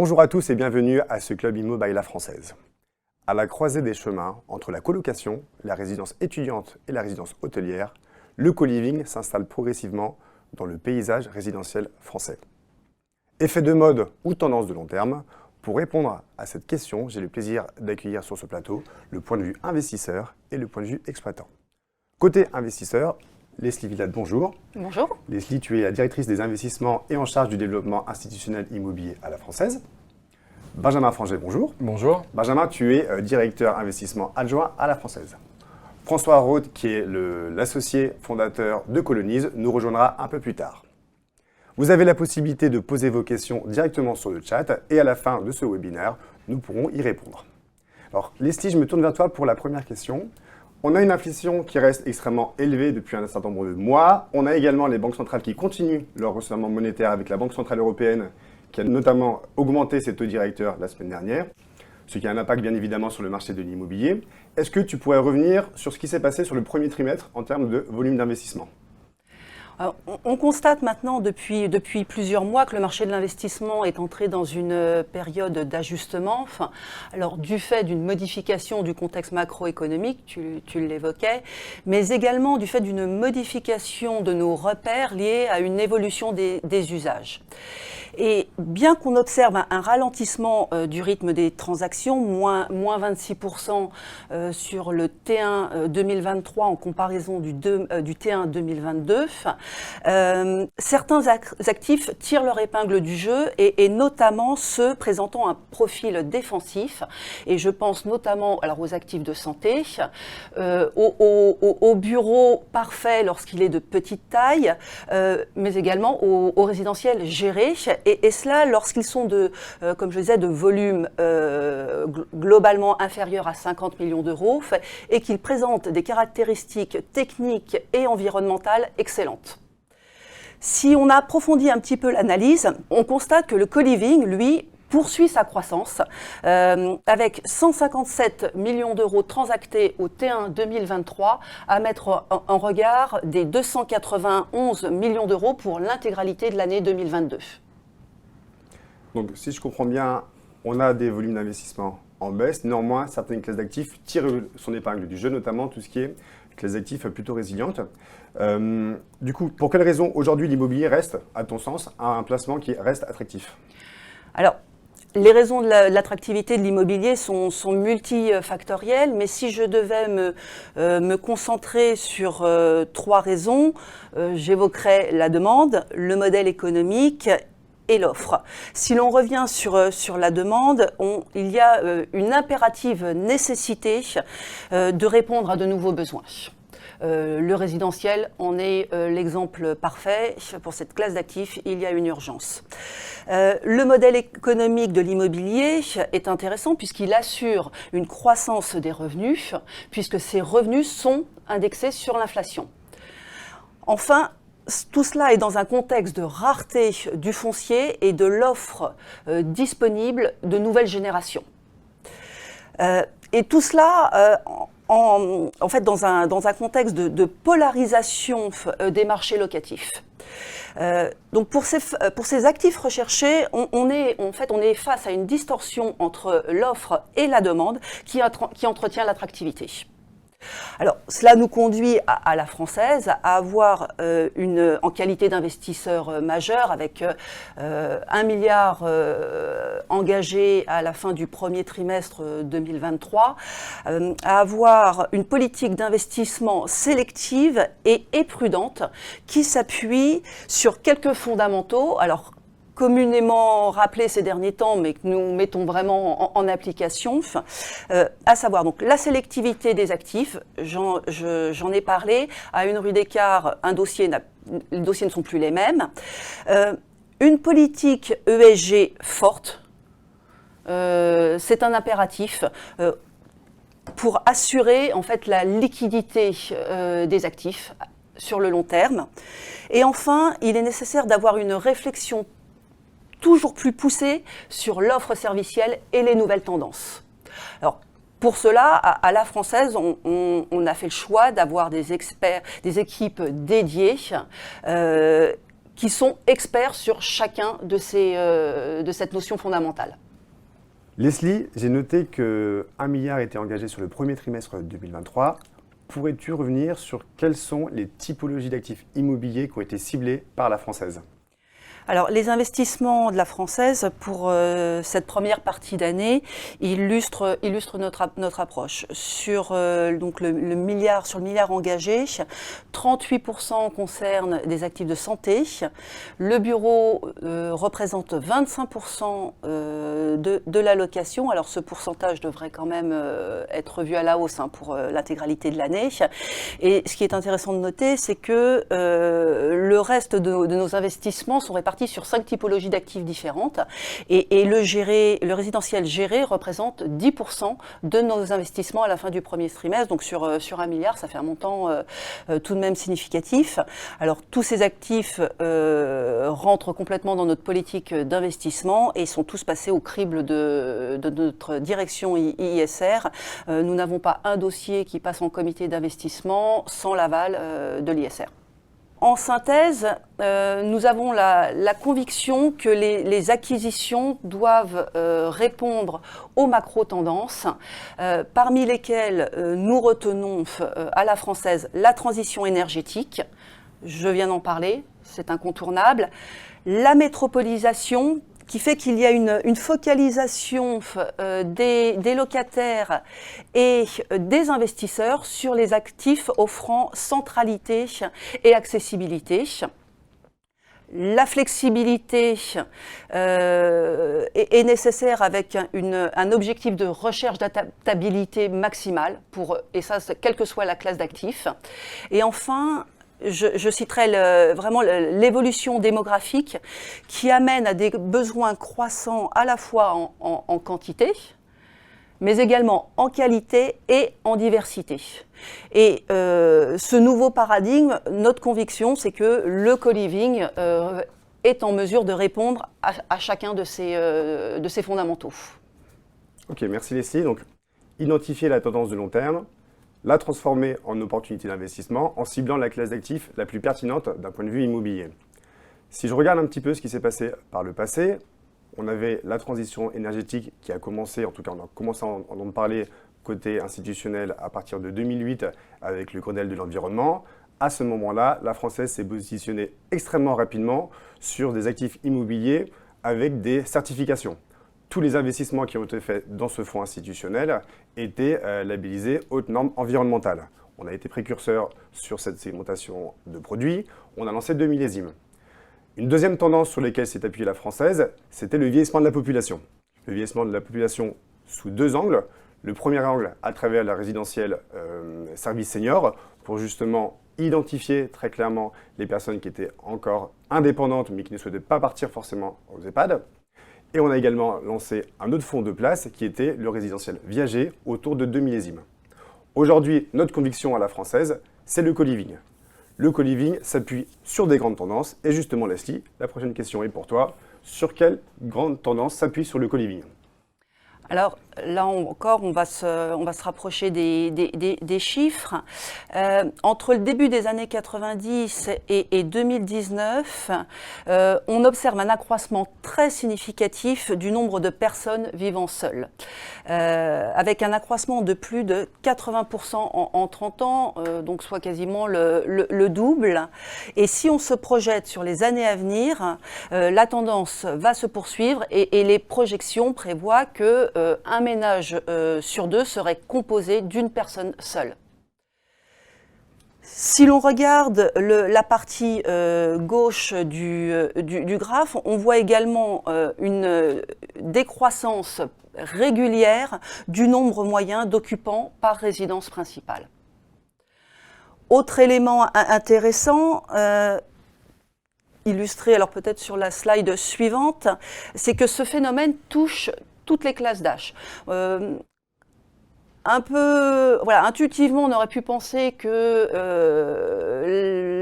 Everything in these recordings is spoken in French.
Bonjour à tous et bienvenue à ce Club Immo by La Française. À la croisée des chemins entre la colocation, la résidence étudiante et la résidence hôtelière, le co-living s'installe progressivement dans le paysage résidentiel français. Effet de mode ou tendance de long terme? Pour répondre à cette question, j'ai le plaisir d'accueillir sur ce plateau le point de vue investisseur et le point de vue exploitant. Côté investisseur, Leslie Villade, bonjour. Bonjour. Leslie, tu es la directrice des investissements et en charge du développement institutionnel immobilier à La Française. Benjamin Frangé, bonjour. Bonjour. Benjamin, tu es directeur investissement adjoint à La Française. François Rode, qui est l'associé fondateur de Colonise, nous rejoindra un peu plus tard. Vous avez la possibilité de poser vos questions directement sur le chat et à la fin de ce webinaire, nous pourrons y répondre. Alors, Leslie, je me tourne vers toi pour la première question. On a une inflation qui reste extrêmement élevée depuis un certain nombre de mois. On a également les banques centrales qui continuent leur resserrement monétaire avec la Banque centrale européenne qui a notamment augmenté ses taux directeurs la semaine dernière, ce qui a un impact bien évidemment sur le marché de l'immobilier. Est-ce que tu pourrais revenir sur ce qui s'est passé sur le premier trimestre en termes de volume d'investissement ? Alors, on constate maintenant depuis plusieurs mois que le marché de l'investissement est entré dans une période d'ajustement. Alors, du fait d'une modification du contexte macroéconomique, tu l'évoquais, mais également du fait d'une modification de nos repères liés à une évolution des usages. Et bien qu'on observe un ralentissement du rythme des transactions, moins 26% sur le T1 2023 en comparaison du T1 2022, certains actifs tirent leur épingle du jeu et notamment ceux présentant un profil défensif. Et je pense notamment aux actifs de santé, au bureau parfait lorsqu'il est de petite taille, mais également au résidentiel géré. Et cela lorsqu'ils sont comme je disais, de volume globalement inférieur à 50 millions d'euros et qu'ils présentent des caractéristiques techniques et environnementales excellentes. Si on approfondit un petit peu l'analyse, on constate que le co-living, lui, poursuit sa croissance avec 157 millions d'euros transactés au T1 2023 à mettre en regard des 291 millions d'euros pour l'intégralité de l'année 2022. Donc, si je comprends bien, on a des volumes d'investissement en baisse. Néanmoins, certaines classes d'actifs tirent son épingle du jeu, notamment tout ce qui est classes d'actifs plutôt résilientes. Du coup, pour quelles raisons aujourd'hui l'immobilier reste, à ton sens, un placement qui reste attractif ? Alors, les raisons de l'attractivité de l'immobilier sont multifactorielles, mais si je devais me concentrer sur trois raisons, j'évoquerais la demande, le modèle économique et l'offre. Si l'on revient sur la demande, il y a une impérative nécessité de répondre à de nouveaux besoins. Le résidentiel en est l'exemple parfait. Pour cette classe d'actifs, il y a une urgence. Le modèle économique de l'immobilier est intéressant puisqu'il assure une croissance des revenus, puisque ces revenus sont indexés sur l'inflation. Enfin, tout cela est dans un contexte de rareté du foncier et de l'offre disponible de nouvelles générations. Et tout cela en fait dans un contexte de polarisation des marchés locatifs. Donc pour ces actifs recherchés, on est face à une distorsion entre l'offre et la demande qui entretient l'attractivité. Alors, cela nous conduit à La Française à avoir en qualité d'investisseur majeur avec 1 milliard engagé à la fin du premier trimestre 2023, à avoir une politique d'investissement sélective et prudente qui s'appuie sur quelques fondamentaux. Alors, communément rappelé ces derniers temps, mais que nous mettons vraiment en application, à savoir donc la sélectivité des actifs, j'en ai parlé, à une rue d'écart, les dossiers ne sont plus les mêmes, une politique ESG forte, c'est un impératif pour assurer en fait la liquidité des actifs sur le long terme. Et enfin, il est nécessaire d'avoir une réflexion toujours plus poussée sur l'offre servicielle et les nouvelles tendances. Alors, pour cela, à La Française, on a fait le choix d'avoir des experts, des équipes dédiées qui sont experts sur chacun de cette notion fondamentale. Leslie, j'ai noté que 1 milliard a été engagé sur le premier trimestre 2023. Pourrais-tu revenir sur quelles sont les typologies d'actifs immobiliers qui ont été ciblés par la Française ? Alors, les investissements de la Française pour cette première partie d'année illustrent notre approche. Sur donc le milliard engagé, 38% concernent des actifs de santé. Le bureau représente 25% de l'allocation. Alors, ce pourcentage devrait quand même être revu à la hausse pour l'intégralité de l'année. Et ce qui est intéressant de noter, c'est que le reste de nos investissements sont répartis sur 5 typologies d'actifs différentes et le résidentiel géré représente 10% de nos investissements à la fin du premier trimestre. Donc sur 1 milliard, ça fait un montant tout de même significatif. Alors tous ces actifs rentrent complètement dans notre politique d'investissement et sont tous passés au crible de notre direction ISR. Nous n'avons pas un dossier qui passe en comité d'investissement sans l'aval de l'ISR. En synthèse, nous avons la conviction que les acquisitions doivent répondre aux macro-tendances, parmi lesquelles nous retenons à la Française la transition énergétique, je viens d'en parler, c'est incontournable, la métropolisation, qui fait qu'il y a une focalisation des locataires et des investisseurs sur les actifs offrant centralité et accessibilité. La flexibilité est nécessaire avec un objectif de recherche d'adaptabilité maximale, et ça, quelle que soit la classe d'actifs. Et enfin, je citerai vraiment l'évolution démographique qui amène à des besoins croissants à la fois en quantité, mais également en qualité et en diversité. Et ce nouveau paradigme, notre conviction, c'est que le co-living est en mesure de répondre à chacun de ces fondamentaux. Ok, merci Leslie. Donc, identifier la tendance de long terme, la transformer en opportunité d'investissement en ciblant la classe d'actifs la plus pertinente d'un point de vue immobilier. Si je regarde un petit peu ce qui s'est passé par le passé, on avait la transition énergétique qui a commencé, en tout cas on a commencé à en entendre parler côté institutionnel à partir de 2008 avec le Grenelle de l'environnement. À ce moment-là, la Française s'est positionnée extrêmement rapidement sur des actifs immobiliers avec des certifications. Tous les investissements qui ont été faits dans ce fonds institutionnel étaient labellisés hautes normes environnementales. On a été précurseur sur cette segmentation de produits. On a lancé 2 millésimes. Une deuxième tendance sur laquelle s'est appuyée la Française, c'était le vieillissement de la population. Le vieillissement de la population sous 2 angles. Le premier angle à travers la résidentielle service senior pour justement identifier très clairement les personnes qui étaient encore indépendantes mais qui ne souhaitaient pas partir forcément aux EHPAD. Et on a également lancé un autre fonds de place qui était le résidentiel viager autour de 2 millésimes. Aujourd'hui, notre conviction à la Française, c'est le co-living. Le co-living s'appuie sur des grandes tendances. Et justement, Leslie, la prochaine question est pour toi. Sur quelle grande tendance s'appuie sur le co-living ? Alors là encore, on va se rapprocher des chiffres. Entre le début des années 90 et 2019, on observe un accroissement très significatif du nombre de personnes vivant seules, avec un accroissement de plus de 80% en 30 ans, donc soit quasiment le double. Et si on se projette sur les années à venir, la tendance va se poursuivre et les projections prévoient que un ménage sur 2 serait composé d'une personne seule. Si l'on regarde la partie gauche du graphe, on voit également une décroissance régulière du nombre moyen d'occupants par résidence principale. Autre élément intéressant, illustré alors peut-être sur la slide suivante, c'est que ce phénomène touche toutes les classes d'âge. un peu, voilà, intuitivement, on aurait pu penser que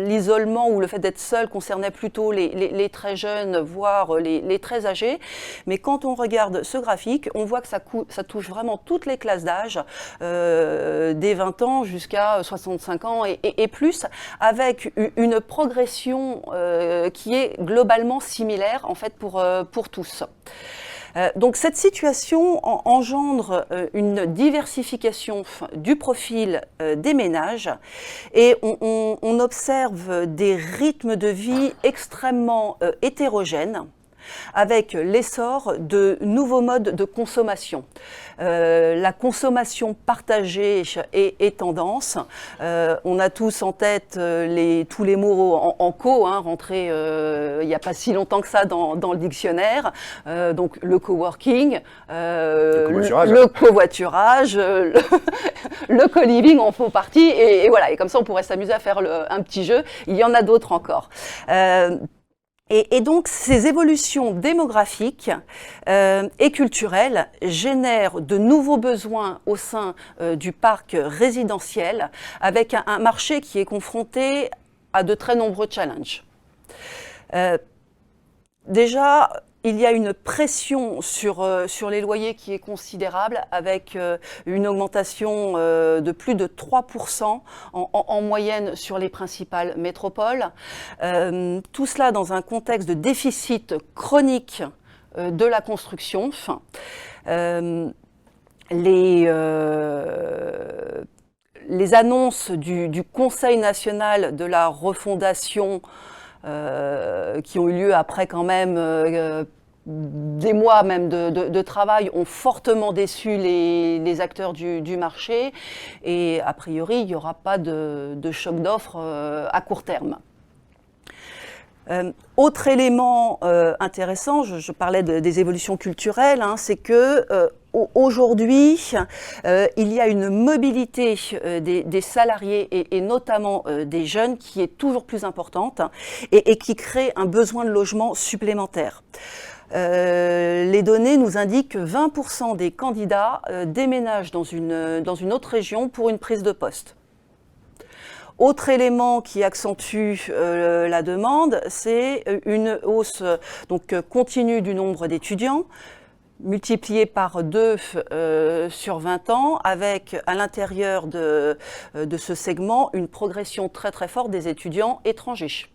l'isolement ou le fait d'être seul concernait plutôt les très jeunes, voire les très âgés. Mais quand on regarde ce graphique, on voit que ça touche vraiment toutes les classes d'âge, des 20 ans jusqu'à 65 ans et plus, avec une progression qui est globalement similaire en fait pour tous. Donc cette situation engendre une diversification du profil des ménages et on observe des rythmes de vie extrêmement hétérogènes, avec l'essor de nouveaux modes de consommation. La consommation partagée est tendance. On a tous en tête tous les mots en co, rentrés il n'y a pas si longtemps que ça dans le dictionnaire. Donc le coworking, le covoiturage, le co-living en font partie. Et voilà, et comme ça on pourrait s'amuser à faire un petit jeu. Il y en a d'autres encore. Et donc, ces évolutions démographiques et culturelles génèrent de nouveaux besoins au sein du parc résidentiel, avec un marché qui est confronté à de très nombreux challenges. Déjà, il y a une pression sur les loyers qui est considérable, avec une augmentation de plus de 3% en moyenne sur les principales métropoles. Tout cela dans un contexte de déficit chronique de la construction. Les annonces du Conseil national de la refondation qui ont eu lieu après quand même des mois même de travail ont fortement déçu les acteurs du marché et a priori il n'y aura pas de choc d'offres à court terme. Autre élément intéressant, je parlais des évolutions culturelles, c'est que aujourd'hui, il y a une mobilité des salariés et notamment des jeunes qui est toujours plus importante et qui crée un besoin de logement supplémentaire. Les données nous indiquent que 20% des candidats déménagent dans une autre région pour une prise de poste. Autre élément qui accentue la demande, c'est une hausse continue du nombre d'étudiants, multiplié par 2 sur 20 ans, avec à l'intérieur de ce segment une progression très très forte des étudiants étrangers.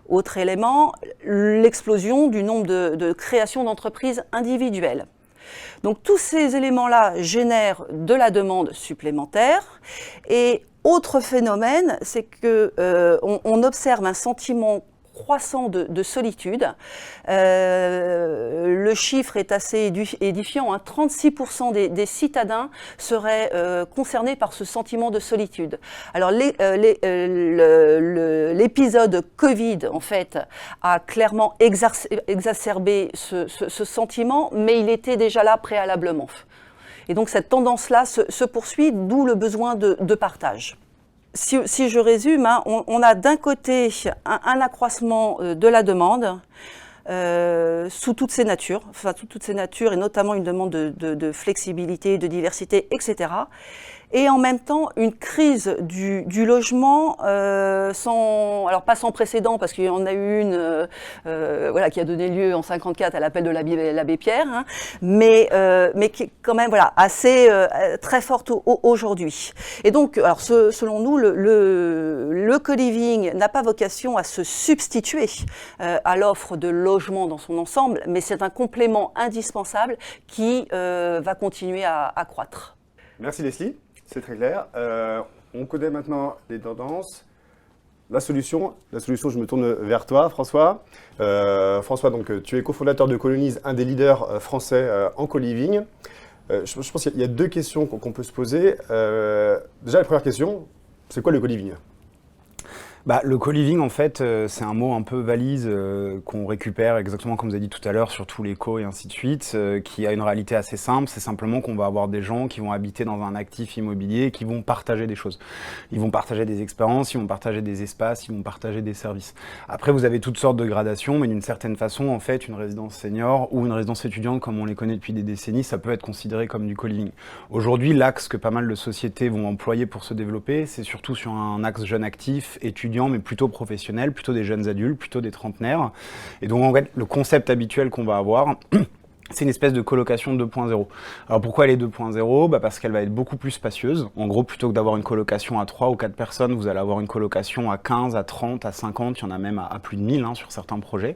Autre élément, l'explosion du nombre de créations d'entreprises individuelles. Donc tous ces éléments-là génèrent de la demande supplémentaire. Et autre phénomène, c'est qu'on observe un sentiment croissant de solitude. Le chiffre est assez édifiant. 36% des citadins seraient concernés par ce sentiment de solitude. Alors l'épisode Covid, en fait, a clairement exacerbé ce sentiment, mais il était déjà là préalablement. Et donc cette tendance-là se poursuit, d'où le besoin de partage. Si je résume, on a d'un côté un accroissement de la demande sous toutes ses natures, et notamment une demande de flexibilité, de diversité, etc. Et en même temps une crise du logement alors pas sans précédent, parce qu'il y en a eu une qui a donné lieu en 54 à l'appel de l'abbé Pierre, mais qui est quand même assez très forte aujourd'hui. Et donc, alors selon nous, le co-living n'a pas vocation à se substituer à l'offre de logement dans son ensemble, mais c'est un complément indispensable qui va continuer à croître. Merci Leslie. C'est très clair. On connaît maintenant les tendances. La solution, je me tourne vers toi, François. François, donc, tu es cofondateur de Colonize, un des leaders français en co-living. Je pense qu'il y a 2 questions qu'on peut se poser. Déjà, la première question, c'est quoi le co-living ? Le co-living, en fait, c'est un mot un peu valise qu'on récupère exactement comme vous avez dit tout à l'heure sur tous les co et ainsi de suite, qui a une réalité assez simple. C'est simplement qu'on va avoir des gens qui vont habiter dans un actif immobilier et qui vont partager des choses. Ils vont partager des expériences, ils vont partager des espaces, ils vont partager des services. Après, vous avez toutes sortes de gradations, mais d'une certaine façon, en fait, une résidence senior ou une résidence étudiante, comme on les connaît depuis des décennies, ça peut être considéré comme du co-living. Aujourd'hui, l'axe que pas mal de sociétés vont employer pour se développer, c'est surtout sur un axe jeune actif, étudiant, mais plutôt professionnels, plutôt des jeunes adultes, plutôt des trentenaires. Et donc, en fait, le concept habituel qu'on va avoir, c'est une espèce de colocation 2.0. Alors pourquoi elle est 2.0 ? Parce qu'elle va être beaucoup plus spacieuse. En gros, plutôt que d'avoir une colocation à 3 ou 4 personnes, vous allez avoir une colocation à 15, à 30, à 50, il y en a même à plus de 1000 sur certains projets.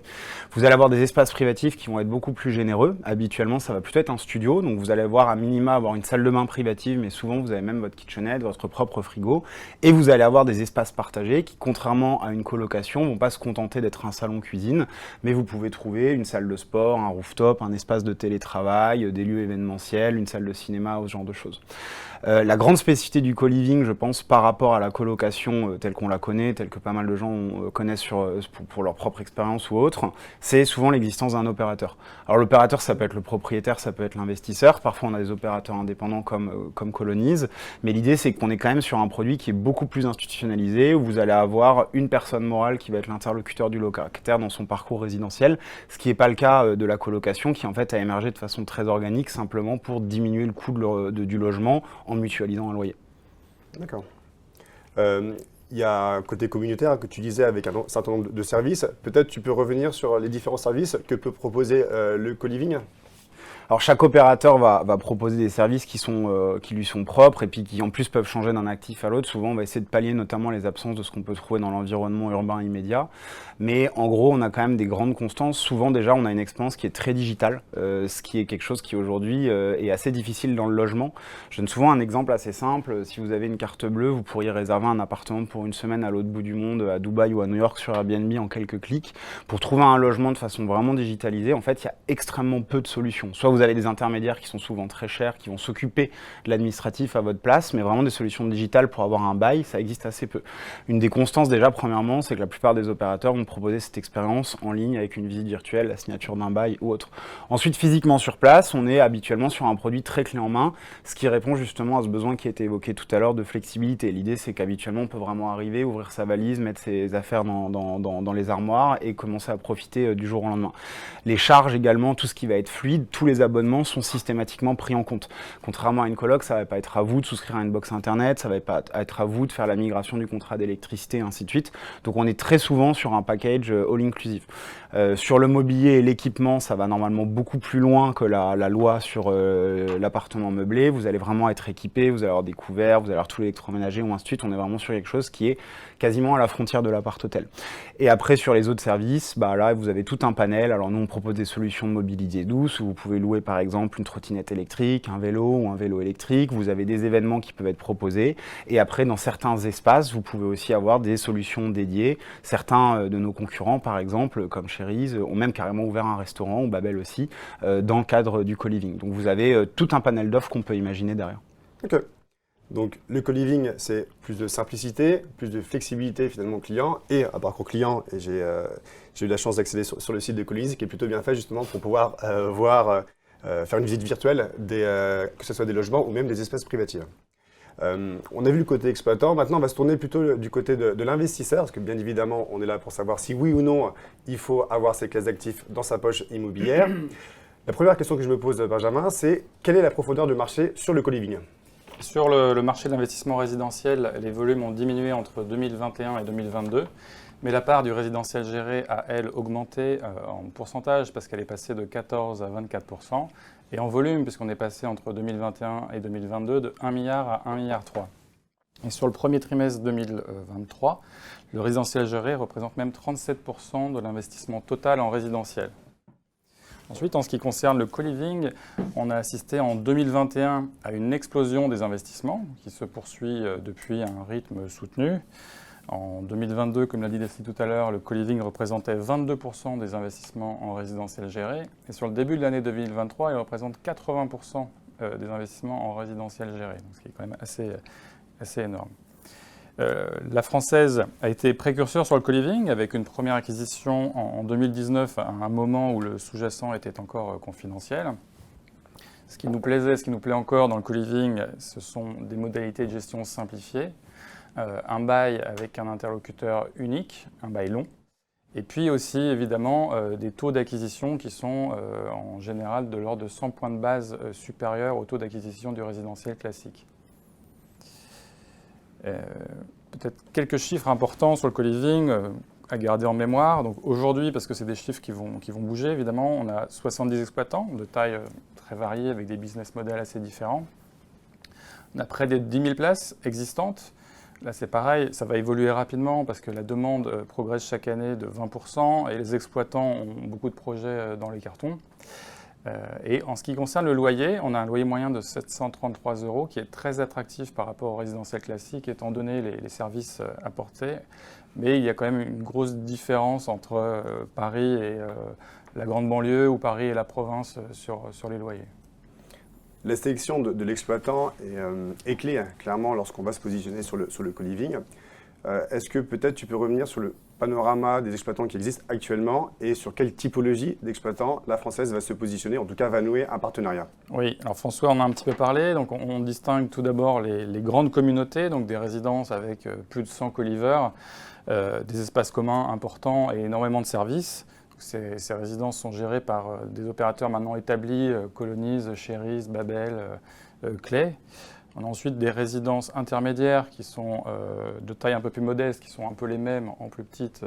Vous allez avoir des espaces privatifs qui vont être beaucoup plus généreux. Habituellement, ça va plutôt être un studio, donc vous allez avoir à minima avoir une salle de bain privative, mais souvent vous avez même votre kitchenette, votre propre frigo, et vous allez avoir des espaces partagés qui, contrairement à une colocation, vont pas se contenter d'être un salon cuisine, mais vous pouvez trouver une salle de sport, un rooftop, un espace de télétravail, des lieux événementiels, une salle de cinéma, ce genre de choses. La grande spécificité du co-living, je pense, par rapport à la colocation telle qu'on la connaît, telle que pas mal de gens connaissent pour leur propre expérience ou autre, c'est souvent l'existence d'un opérateur. Alors l'opérateur, ça peut être le propriétaire, ça peut être l'investisseur. Parfois, on a des opérateurs indépendants comme Colonize. Mais l'idée, c'est qu'on est quand même sur un produit qui est beaucoup plus institutionnalisé, où vous allez avoir une personne morale qui va être l'interlocuteur du locataire dans son parcours résidentiel, ce qui n'est pas le cas de la colocation, qui en fait a émergé de façon très organique, simplement pour diminuer le coût du logement en mutualisant un loyer. D'accord. Il y a un côté communautaire que tu disais avec un certain nombre de services. Peut-être tu peux revenir sur les différents services que peut proposer le co-living ? Alors chaque opérateur va proposer des services qui lui sont propres et puis qui en plus peuvent changer d'un actif à l'autre. Souvent on va essayer de pallier notamment les absences de ce qu'on peut trouver dans l'environnement urbain immédiat. Mais en gros on a quand même des grandes constances. Souvent déjà on a une expérience qui est très digitale, ce qui est quelque chose qui aujourd'hui est assez difficile dans le logement. Je donne souvent un exemple assez simple. Si vous avez une carte bleue, vous pourriez réserver un appartement pour une semaine à l'autre bout du monde, à Dubaï ou à New York sur Airbnb en quelques clics. Pour trouver un logement de façon vraiment digitalisée, en fait il y a extrêmement peu de solutions. Soit vous avez des intermédiaires qui sont souvent très chers, qui vont s'occuper de l'administratif à votre place, mais vraiment des solutions digitales pour avoir un bail, ça existe assez peu. Une des constances déjà, premièrement, c'est que la plupart des opérateurs vont proposer cette expérience en ligne avec une visite virtuelle, la signature d'un bail ou autre. Ensuite, physiquement sur place, on est habituellement sur un produit très clé en main, ce qui répond justement à ce besoin qui a été évoqué tout à l'heure de flexibilité. L'idée, c'est qu'habituellement, on peut vraiment arriver, ouvrir sa valise, mettre ses affaires dans les armoires et commencer à profiter du jour au lendemain. Les charges également, tout ce qui va être fluide, tous les abonnements sont systématiquement pris en compte. Contrairement à une coloc, ça ne va pas être à vous de souscrire à une box internet, ça ne va pas être à vous de faire la migration du contrat d'électricité, ainsi de suite. Donc on est très souvent sur un package all-inclusive. Sur le mobilier et l'équipement, ça va normalement beaucoup plus loin que la loi sur l'appartement meublé. Vous allez vraiment être équipé, vous allez avoir des couverts, vous allez avoir tout l'électroménager ou ainsi de suite. On est vraiment sur quelque chose qui est quasiment à la frontière de l'appart-hôtel. Et après, sur les autres services, là, vous avez tout un panel. Alors nous, on propose des solutions de mobilité douce où vous pouvez louer par exemple une trottinette électrique, un vélo ou un vélo électrique. Vous avez des événements qui peuvent être proposés. Et après, dans certains espaces, vous pouvez aussi avoir des solutions dédiées. Certains de nos concurrents, par exemple, comme Cherise, ont même carrément ouvert un restaurant, ou Babel aussi, dans le cadre du co-living. Donc vous avez tout un panel d'offres qu'on peut imaginer derrière. Ok. Donc le co-living, c'est plus de simplicité, plus de flexibilité finalement client et un parcours client. Et j'ai eu la chance d'accéder sur le site de co-living, qui est plutôt bien fait justement pour pouvoir faire une visite virtuelle, que ce soit des logements ou même des espaces privatifs. On a vu le côté exploitant, maintenant on va se tourner plutôt du côté de l'investisseur, parce que bien évidemment on est là pour savoir si oui ou non il faut avoir ces classes d'actifs dans sa poche immobilière. La première question que je me pose, Benjamin, c'est quelle est la profondeur du marché sur le co-living ? Sur le marché de l'investissement résidentiel, les volumes ont diminué entre 2021 et 2022, mais la part du résidentiel géré a, elle, augmenté en pourcentage parce qu'elle est passée de 14 à 24%, et en volume, puisqu'on est passé entre 2021 et 2022 de 1 milliard à 1,3 milliard. Et sur le premier trimestre 2023, le résidentiel géré représente même 37% de l'investissement total en résidentiel. Ensuite, en ce qui concerne le co-living, on a assisté en 2021 à une explosion des investissements qui se poursuit depuis un rythme soutenu. En 2022, comme l'a dit Leslie tout à l'heure, le co-living représentait 22% des investissements en résidentiel géré. Et sur le début de l'année 2023, il représente 80% des investissements en résidentiel géré, ce qui est quand même assez énorme. La Française a été précurseur sur le co-living avec une première acquisition en 2019 à un moment où le sous-jacent était encore confidentiel. Ce qui nous plaisait, ce qui nous plaît encore dans le co-living, ce sont des modalités de gestion simplifiées, un bail avec un interlocuteur unique, un bail long, et puis aussi évidemment des taux d'acquisition qui sont en général de l'ordre de 100 points de base supérieurs au taux d'acquisition du résidentiel classique. Peut-être quelques chiffres importants sur le co-living à garder en mémoire. Donc aujourd'hui, parce que c'est des chiffres qui vont bouger évidemment, on a 70 exploitants de taille très variée avec des business models assez différents. On a près de 10 000 places existantes. Là c'est pareil, ça va évoluer rapidement parce que la demande progresse chaque année de 20% et les exploitants ont beaucoup de projets dans les cartons. Et en ce qui concerne le loyer, on a un loyer moyen de 733 € qui est très attractif par rapport au résidentiel classique étant donné les services apportés. Mais il y a quand même une grosse différence entre Paris et la grande banlieue ou Paris et la province sur les loyers. La sélection de l'exploitant est clé, hein, clairement, lorsqu'on va se positionner sur le co-living. Est-ce que peut-être tu peux revenir sur le panorama des exploitants qui existent actuellement et sur quelle typologie d'exploitants la Française va se positionner, en tout cas va nouer un partenariat? Oui, alors François en a un petit peu parlé. Donc on distingue tout d'abord les grandes communautés, donc des résidences avec plus de 100 co-livers, des espaces communs importants et énormément de services. Ces résidences sont gérées par des opérateurs maintenant établis, Colonize, Cherise, Babel, Clé. On a ensuite des résidences intermédiaires qui sont de taille un peu plus modeste, qui sont un peu les mêmes, en plus petites,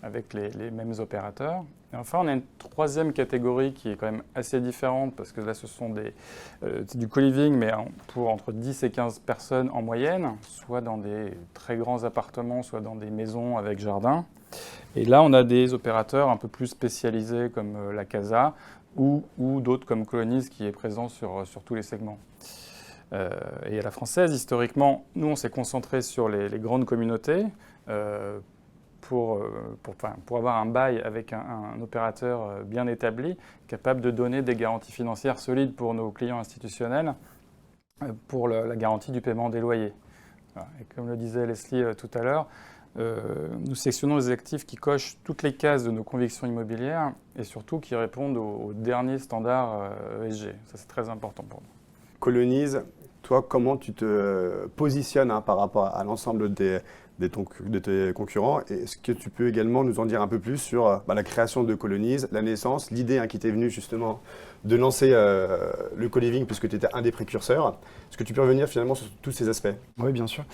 avec les mêmes opérateurs. Et enfin, on a une troisième catégorie qui est quand même assez différente, parce que là, ce sont du co-living, mais pour entre 10 et 15 personnes en moyenne, soit dans des très grands appartements, soit dans des maisons avec jardin. Et là, on a des opérateurs un peu plus spécialisés comme la Casa, ou d'autres comme Colonize qui est présent sur tous les segments. Et à la Française, historiquement, nous, on s'est concentré sur les grandes communautés pour avoir un bail avec un opérateur bien établi, capable de donner des garanties financières solides pour nos clients institutionnels pour la garantie du paiement des loyers. Et comme le disait Leslie tout à l'heure, nous sélectionnons les actifs qui cochent toutes les cases de nos convictions immobilières et surtout qui répondent aux derniers standards ESG. Ça, c'est très important pour nous. Colonize, toi, comment tu te positionnes par rapport à l'ensemble de tes concurrents? Est-ce que tu peux également nous en dire un peu plus sur la création de Colonize, la naissance, l'idée qui t'est venue justement de lancer le co-living puisque tu étais un des précurseurs? Est-ce que tu peux revenir finalement sur tous ces aspects? Oui, bien sûr.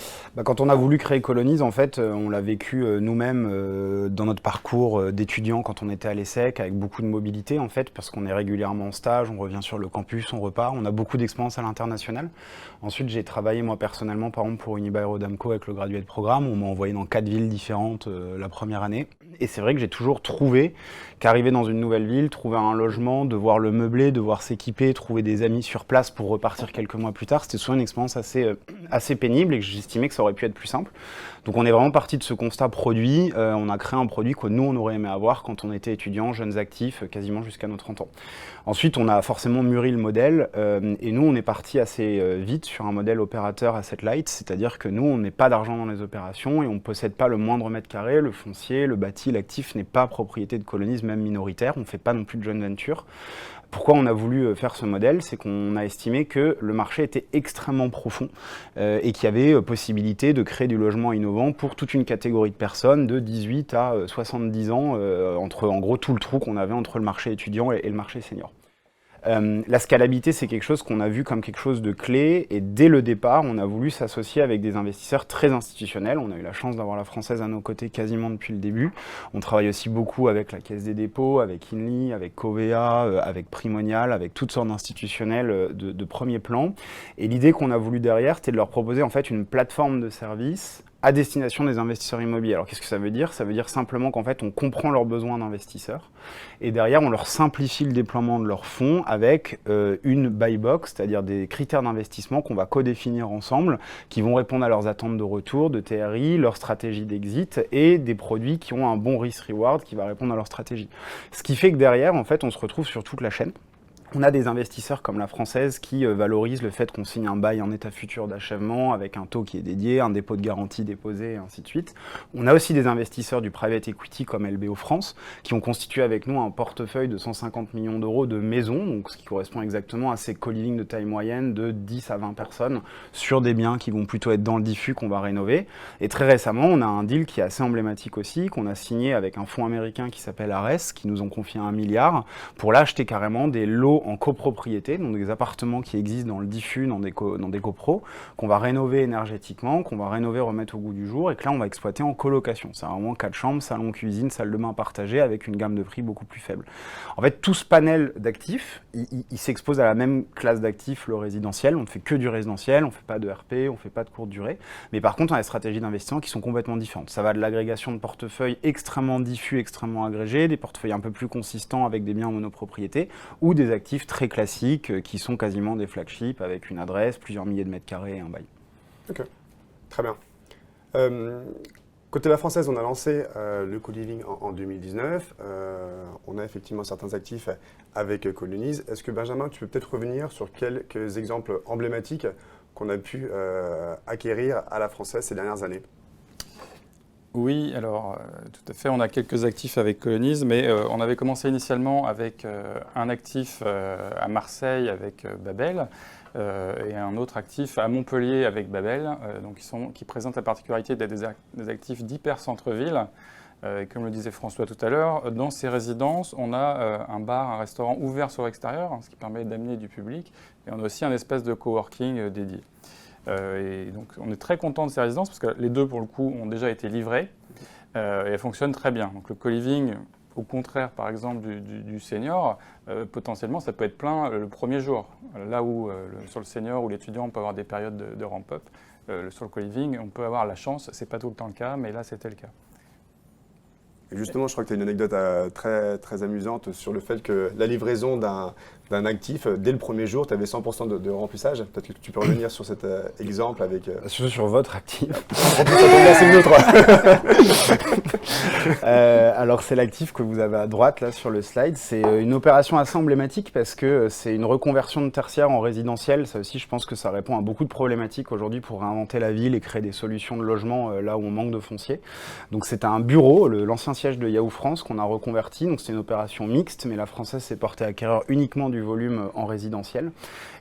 Quand on a voulu créer Colonize, en fait, on l'a vécu nous-mêmes dans notre parcours d'étudiants quand on était à l'ESSEC, avec beaucoup de mobilité, en fait, parce qu'on est régulièrement en stage, on revient sur le campus, on repart, on a beaucoup d'expérience à l'international. Ensuite, j'ai travaillé moi personnellement, par exemple, pour Unibail-Rodamco avec le graduate programme. On m'a envoyé dans 4 villes différentes la première année. Et c'est vrai que j'ai toujours trouvé qu'arriver dans une nouvelle ville, trouver un logement, devoir le meubler, devoir s'équiper, trouver des amis sur place pour repartir quelques mois plus tard, c'était souvent une expérience assez pénible et que j'estimais que ça aurait pu être plus simple. Donc on est vraiment parti de ce constat produit. On a créé un produit que nous, on aurait aimé avoir quand on était étudiants, jeunes actifs, quasiment jusqu'à nos 30 ans. Ensuite, on a forcément mûri le modèle et nous, on est parti assez vite sur un modèle opérateur asset light, c'est-à-dire que nous, on n'est pas d'argent dans les opérations et on ne possède pas le moindre mètre carré, le foncier, le bâti, l'actif n'est pas propriété de Colonize, même minoritaire, on ne fait pas non plus de joint venture. Pourquoi on a voulu faire ce modèle? C'est qu'on a estimé que le marché était extrêmement profond et qu'il y avait possibilité de créer du logement innovant pour toute une catégorie de personnes de 18 à 70 ans, entre en gros tout le trou qu'on avait entre le marché étudiant et le marché senior. La scalabilité, c'est quelque chose qu'on a vu comme quelque chose de clé et dès le départ, on a voulu s'associer avec des investisseurs très institutionnels. On a eu la chance d'avoir la Française à nos côtés quasiment depuis le début. On travaille aussi beaucoup avec la Caisse des dépôts, avec Inly, avec Covea, avec Primonial, avec toutes sortes d'institutionnels de premier plan. Et l'idée qu'on a voulu derrière, c'était de leur proposer en fait une plateforme de services à destination des investisseurs immobiliers. Alors qu'est-ce que ça veut dire? Ça veut dire simplement qu'en fait on comprend leurs besoins d'investisseurs et derrière on leur simplifie le déploiement de leurs fonds avec une buy box, c'est-à-dire des critères d'investissement qu'on va co-définir ensemble, qui vont répondre à leurs attentes de retour, de TRI, leur stratégie d'exit et des produits qui ont un bon risk-reward qui va répondre à leur stratégie. Ce qui fait que derrière en fait on se retrouve sur toute la chaîne. On a des investisseurs comme la Française qui valorisent le fait qu'on signe un bail en état futur d'achèvement avec un taux qui est dédié, un dépôt de garantie déposé, et ainsi de suite. On a aussi des investisseurs du private equity comme LBO France qui ont constitué avec nous un portefeuille de 150 millions d'euros de maisons, donc ce qui correspond exactement à ces co-living de taille moyenne de 10 à 20 personnes sur des biens qui vont plutôt être dans le diffus qu'on va rénover. Et très récemment, on a un deal qui est assez emblématique aussi, qu'on a signé avec un fonds américain qui s'appelle Ares, qui nous ont confié 1 milliard pour là acheter carrément des lots en copropriété, donc des appartements qui existent dans le diffus, dans des copros, qu'on va rénover énergétiquement, qu'on va rénover, remettre au goût du jour, et que là on va exploiter en colocation. C'est vraiment 4 chambres, salon, cuisine, salle de bain partagée, avec une gamme de prix beaucoup plus faible. En fait, tout ce panel d'actifs, il s'expose à la même classe d'actifs, le résidentiel. On ne fait que du résidentiel, on ne fait pas de RP, on ne fait pas de courte durée. Mais par contre, on a des stratégies d'investissement qui sont complètement différentes. Ça va de l'agrégation de portefeuilles extrêmement diffus, extrêmement agrégés, des portefeuilles un peu plus consistants avec des biens en monopropriété, ou des actifs très classiques qui sont quasiment des flagships avec une adresse, plusieurs milliers de mètres carrés et un bail. Ok, très bien. Côté La Française, on a lancé le co-living en 2019. On a effectivement certains actifs avec Colonize. Est-ce que Benjamin, tu peux peut-être revenir sur quelques exemples emblématiques qu'on a pu acquérir à La Française ces dernières années? Oui, alors tout à fait, on a quelques actifs avec Colonize, mais on avait commencé initialement avec un actif à Marseille avec Babel et un autre actif à Montpellier avec Babel, donc qui présentent la particularité d'être des actifs d'hyper centre-ville. Comme le disait François tout à l'heure, dans ces résidences, on a un bar, un restaurant ouvert sur l'extérieur, ce qui permet d'amener du public, et on a aussi un espèce de coworking dédié. Et donc on est très content de ces résidences parce que les deux pour le coup ont déjà été livrées et elles fonctionnent très bien. Donc le co-living, au contraire par exemple du senior, potentiellement ça peut être plein le premier jour. Là où sur le senior ou l'étudiant on peut avoir des périodes de ramp-up, sur le co-living on peut avoir la chance, c'est pas tout le temps le cas mais là c'était le cas. Et justement, je crois que tu as une anecdote très, très amusante sur le fait que la livraison d'un actif, dès le premier jour, tu avais 100% de remplissage. Peut-être que tu peux revenir sur cet exemple avec... Surtout sur votre actif. C'est le nôtre. Alors c'est l'actif que vous avez à droite là sur le slide. C'est une opération assez emblématique parce que c'est une reconversion de tertiaire en résidentiel. Ça aussi, je pense que ça répond à beaucoup de problématiques aujourd'hui pour réinventer la ville et créer des solutions de logement là où on manque de foncier. Donc c'est un bureau, l'ancien siège de Yahoo France qu'on a reconverti. Donc c'est une opération mixte, mais La Française s'est portée acquéreur uniquement du volume en résidentiel.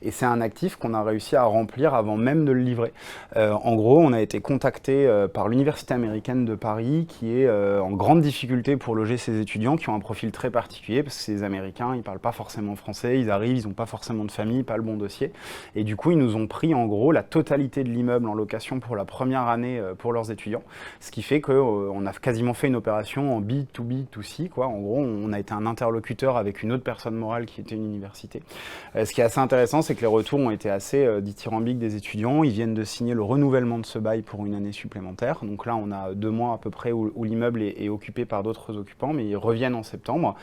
Et c'est un actif qu'on a réussi à remplir avant même de le livrer. En gros, on a été contacté par l'Université américaine de Paris qui est en grande difficulté pour loger ses étudiants qui ont un profil très particulier parce que c'est des Américains, ils ne parlent pas forcément français, ils arrivent, ils n'ont pas forcément de famille, pas le bon dossier. Et du coup, ils nous ont pris en gros la totalité de l'immeuble en location pour la première année pour leurs étudiants. Ce qui fait qu'on a quasiment fait une opération en B2B2C, quoi. En gros, on a été un interlocuteur avec une autre personne morale qui était une université. Ce qui est assez intéressant, c'est que les retours ont été assez dithyrambiques des étudiants. Ils viennent de signer le renouvellement de ce bail pour une année supplémentaire. Donc là, on a 2 mois à peu près où l'immeuble est occupé par d'autres occupants, mais ils reviennent en septembre.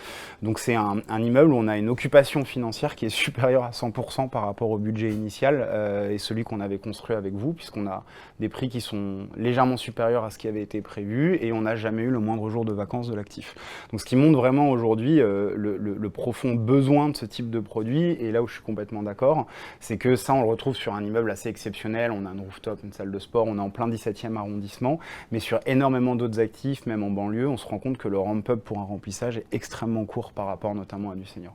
Donc c'est un immeuble où on a une occupation financière qui est supérieure à 100% par rapport au budget initial et celui qu'on avait construit avec vous, puisqu'on a des prix qui sont légèrement supérieurs à ce qui avait été prévu et on n'a jamais eu le moindre jour de vacances de l'actif. Donc ce qui montre vraiment aujourd'hui le profond besoin de ce type de produit, et là où je suis complètement d'accord, c'est que ça on le retrouve sur un immeuble assez exceptionnel, on a un rooftop, une salle de sport, on est en plein 17e arrondissement, mais sur énormément d'autres actifs, même en banlieue, on se rend compte que le ramp-up pour un remplissage est extrêmement court par rapport notamment à du senior.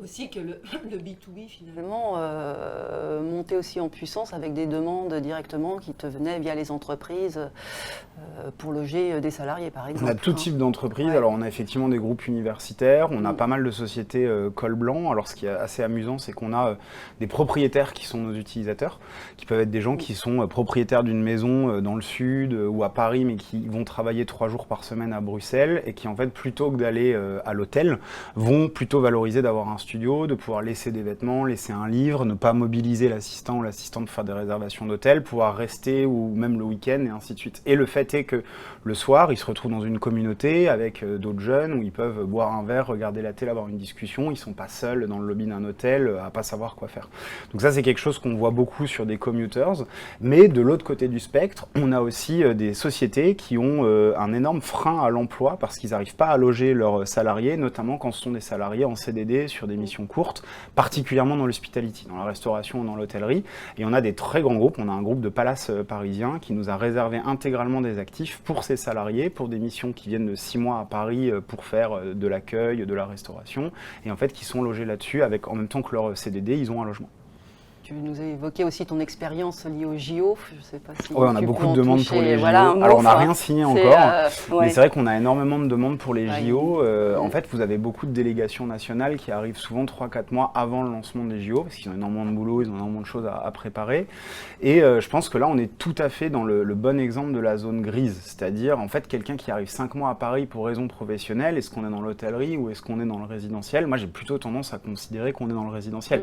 Aussi que le B2B finalement montait aussi en puissance avec des demandes directement qui te venaient via les entreprises pour loger des salariés par exemple. On a tout type d'entreprises, alors on a effectivement des groupes universitaires, on a pas mal de sociétés col blanc. Alors ce qui est assez amusant, c'est qu'on a des propriétaires qui sont nos utilisateurs, qui peuvent être des gens qui sont propriétaires d'une maison dans le sud ou à Paris, mais qui vont travailler 3 jours par semaine à Bruxelles et qui en fait plutôt que d'aller à l'hôtel, vont plutôt valoriser d'avoir un studio, de pouvoir laisser des vêtements, laisser un livre, ne pas mobiliser l'assistant ou l'assistante pour faire des réservations d'hôtel, pouvoir rester ou même le week-end et ainsi de suite. Et le fait est que le soir, ils se retrouvent dans une communauté avec d'autres jeunes où ils peuvent boire un verre, regarder la télé, avoir une discussion. Ils ne sont pas seuls dans le lobby d'un hôtel à pas savoir quoi faire. Donc ça, c'est quelque chose qu'on voit beaucoup sur des commuters. Mais de l'autre côté du spectre, on a aussi des sociétés qui ont un énorme frein à l'emploi parce qu'ils n'arrivent pas à loger leurs salariés, notamment quand ce sont des salariés en CDD sur des missions courtes, particulièrement dans l'hospitality, dans la restauration ou dans l'hôtellerie. Et on a des très grands groupes, on a un groupe de Palace parisien qui nous a réservé intégralement des actifs pour ses salariés, pour des missions qui viennent de 6 mois à Paris pour faire de l'accueil, de la restauration, et en fait qui sont logés là-dessus avec, en même temps que leur CDD, ils ont un logement. Tu nous as évoqué aussi ton expérience liée au JO. Je sais pas si on a beaucoup de demandes pour les JO. Voilà, alors, on n'a rien signé encore, mais c'est vrai qu'on a énormément de demandes pour les Ouais. JO. En fait, vous avez beaucoup de délégations nationales qui arrivent souvent 3-4 mois avant le lancement des JO, parce qu'ils ont énormément de boulot, ils ont énormément de choses à préparer. Et je pense que là, on est tout à fait dans le bon exemple de la zone grise. C'est-à-dire, en fait, quelqu'un qui arrive 5 mois à Paris pour raison professionnelle, est-ce qu'on est dans l'hôtellerie ou est-ce qu'on est dans le résidentiel? Moi, j'ai plutôt tendance à considérer qu'on est dans le résidentiel.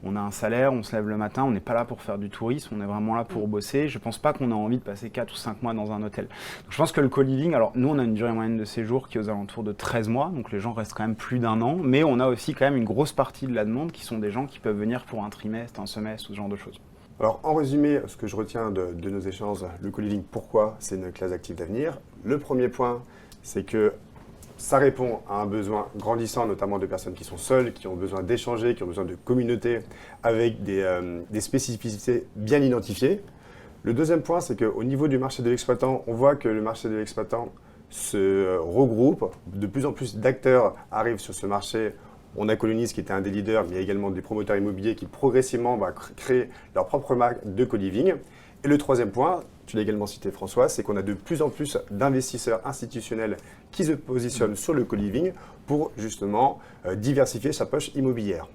On a un salaire, on se lève le matin, on n'est pas là pour faire du tourisme, on est vraiment là pour bosser. Je pense pas qu'on a envie de passer 4 ou 5 mois dans un hôtel. Donc, je pense que le co-living, alors nous on a une durée moyenne de séjour qui est aux alentours de 13 mois, donc les gens restent quand même plus d'un an, mais on a aussi quand même une grosse partie de la demande qui sont des gens qui peuvent venir pour un trimestre, un semestre ou ce genre de choses. Alors, en résumé, ce que je retiens de nos échanges, le co-living, pourquoi c'est une classe d'actifs d'avenir? Le premier point, c'est que ça répond à un besoin grandissant, notamment de personnes qui sont seules, qui ont besoin d'échanger, qui ont besoin de communauté, avec des spécificités bien identifiées. Le deuxième point, c'est qu'au niveau du marché de l'exploitant, on voit que le marché de l'exploitant se regroupe. De plus en plus d'acteurs arrivent sur ce marché. On a Colonize qui était un des leaders, mais il y a également des promoteurs immobiliers qui progressivement vont créer leur propre marque de co-living. Et le troisième point, tu l'as également cité François, c'est qu'on a de plus en plus d'investisseurs institutionnels qui se positionnent sur le co-living pour justement diversifier sa poche immobilière.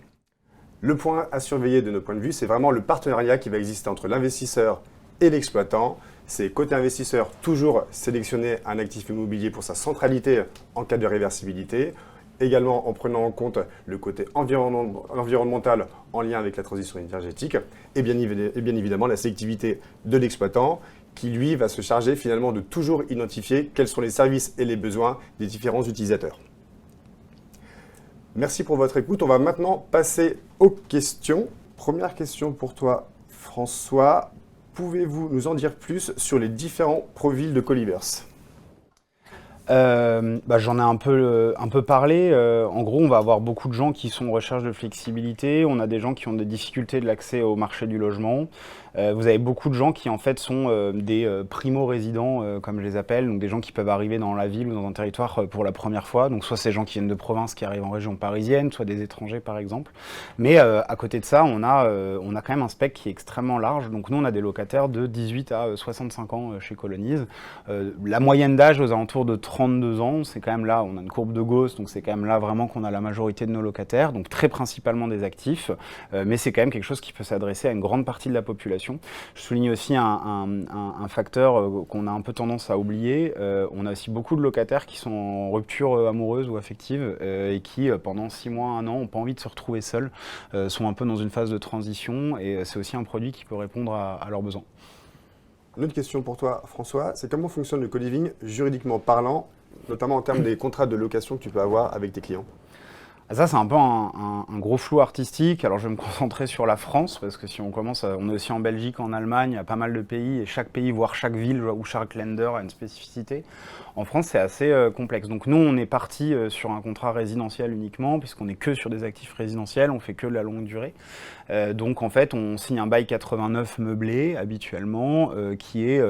Le point à surveiller de notre point de vue, c'est vraiment le partenariat qui va exister entre l'investisseur et l'exploitant. C'est côté investisseur, toujours sélectionner un actif immobilier pour sa centralité en cas de réversibilité. Également en prenant en compte le côté environnemental en lien avec la transition énergétique et bien évidemment la sélectivité de l'exploitant qui lui va se charger finalement de toujours identifier quels sont les services et les besoins des différents utilisateurs. Merci pour votre écoute. On va maintenant passer aux questions. Première question pour toi François. Pouvez-vous nous en dire plus sur les différents profils de co-livers ? J'en ai un peu parlé. En gros, on va avoir beaucoup de gens qui sont en recherche de flexibilité. On a des gens qui ont des difficultés de l'accès au marché du logement. Vous avez beaucoup de gens qui en fait sont des primo-résidents, comme je les appelle, donc des gens qui peuvent arriver dans la ville ou dans un territoire pour la première fois. Donc soit ces gens qui viennent de province qui arrivent en région parisienne, soit des étrangers par exemple. Mais à côté de ça, on a quand même un spectre qui est extrêmement large. Donc nous, on a des locataires de 18 à 65 ans chez Colonize. La moyenne d'âge aux alentours de 32 ans, c'est quand même là, on a une courbe de Gauss, donc c'est quand même là vraiment qu'on a la majorité de nos locataires, donc très principalement des actifs, mais c'est quand même quelque chose qui peut s'adresser à une grande partie de la population. Je souligne aussi un facteur qu'on a un peu tendance à oublier. On a aussi beaucoup de locataires qui sont en rupture amoureuse ou affective et qui, pendant 6 mois, 1 an, n'ont pas envie de se retrouver seuls, sont un peu dans une phase de transition et c'est aussi un produit qui peut répondre à leurs besoins. Une autre question pour toi, François, c'est comment fonctionne le co-living juridiquement parlant, notamment en termes des contrats de location que tu peux avoir avec tes clients ? Ça, c'est un peu un gros flou artistique. Alors, je vais me concentrer sur la France, parce que si on commence, on est aussi en Belgique, en Allemagne, il y a pas mal de pays, et chaque pays, voire chaque ville ou chaque lender a une spécificité. En France, c'est assez complexe. Donc, nous, on est parti sur un contrat résidentiel uniquement, puisqu'on n'est que sur des actifs résidentiels, on fait que de la longue durée. Donc, en fait, on signe un bail 89 meublé, habituellement, qui est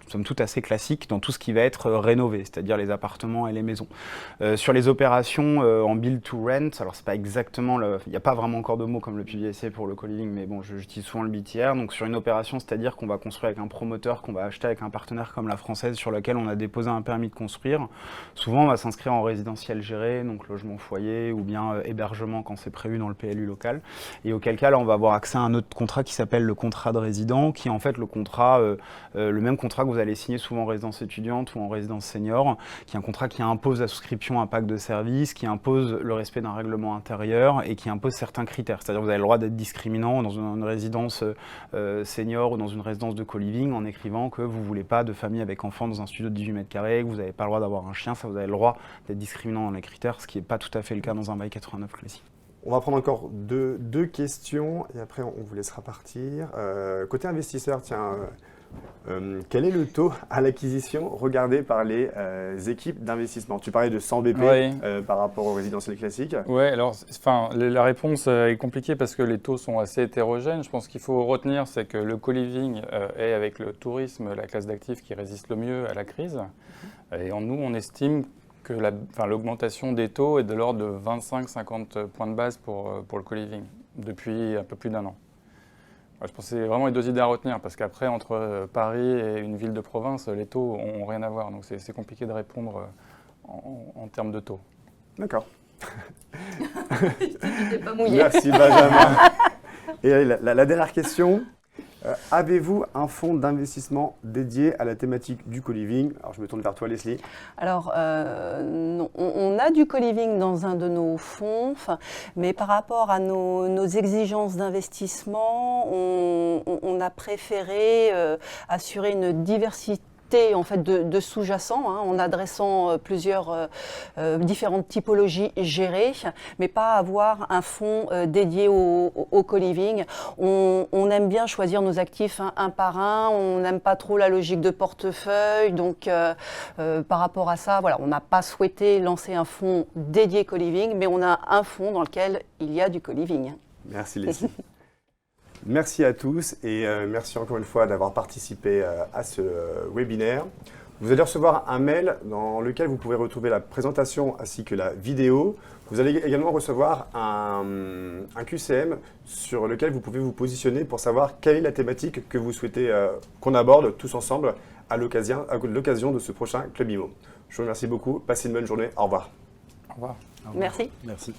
somme toute assez classique dans tout ce qui va être rénové, c'est-à-dire les appartements et les maisons. Sur les opérations en build to rent, alors c'est pas exactement, il n'y a pas vraiment encore de mots comme le PVSC pour le co-living, mais bon, j'utilise souvent le BTR. Donc sur une opération, c'est-à-dire qu'on va construire avec un promoteur, qu'on va acheter avec un partenaire comme la Française sur lequel on a déposé un permis de construire. Souvent, on va s'inscrire en résidentiel géré, donc logement foyer ou bien hébergement quand c'est prévu dans le PLU local. Et auquel cas, là, on va avoir accès à un autre contrat qui s'appelle le contrat de résident, qui est en fait le contrat, le même contrat que vous allez signer souvent en résidence étudiante ou en résidence senior, qui est un contrat qui impose la souscription à un pacte de services, qui impose le respect d'un règlement intérieur et qui impose certains critères. C'est-à-dire que vous avez le droit d'être discriminant dans une résidence senior ou dans une résidence de co-living en écrivant que vous ne voulez pas de famille avec enfants dans un studio de 18 mètres carrés, que vous n'avez pas le droit d'avoir un chien, ça vous avez le droit d'être discriminant dans les critères, ce qui n'est pas tout à fait le cas dans un bail 89 classique. On va prendre encore deux questions et après on vous laissera partir. Côté investisseur, tiens, Quel est le taux à l'acquisition regardé par les équipes d'investissement? Tu parlais de 100 BP Oui. par rapport au résidentiel classique. Oui, alors la réponse est compliquée parce que les taux sont assez hétérogènes. Je pense qu'il faut retenir, c'est que le co-living est avec le tourisme la classe d'actifs qui résiste le mieux à la crise. Et nous, on estime que l'augmentation des taux est de l'ordre de 25-50 points de base pour le co-living depuis un peu plus d'1 an. Je pense que c'est vraiment les deux idées à retenir parce qu'après, entre Paris et une ville de province, les taux n'ont rien à voir. Donc c'est compliqué de répondre en termes de taux. D'accord. Tu t'es pas mouillé. Merci Benjamin. Et la dernière question. Avez-vous un fonds d'investissement dédié à la thématique du co-living? Alors je me tourne vers toi Leslie. Alors, non, on a du co-living dans un de nos fonds, mais par rapport à nos exigences d'investissement, on a préféré assurer une diversité en fait de sous-jacents, en adressant plusieurs différentes typologies gérées, mais pas avoir un fonds dédié au co-living. On aime bien choisir nos actifs un par un, on n'aime pas trop la logique de portefeuille, donc par rapport à ça, voilà, on n'a pas souhaité lancer un fonds dédié co-living, mais on a un fonds dans lequel il y a du co-living. Merci Leslie. Merci à tous et merci encore une fois d'avoir participé à ce webinaire. Vous allez recevoir un mail dans lequel vous pouvez retrouver la présentation ainsi que la vidéo. Vous allez également recevoir un QCM sur lequel vous pouvez vous positionner pour savoir quelle est la thématique que vous souhaitez qu'on aborde tous ensemble à l'occasion de ce prochain Club IMO. Je vous remercie beaucoup, passez une bonne journée, au revoir. Au revoir. Merci. Merci.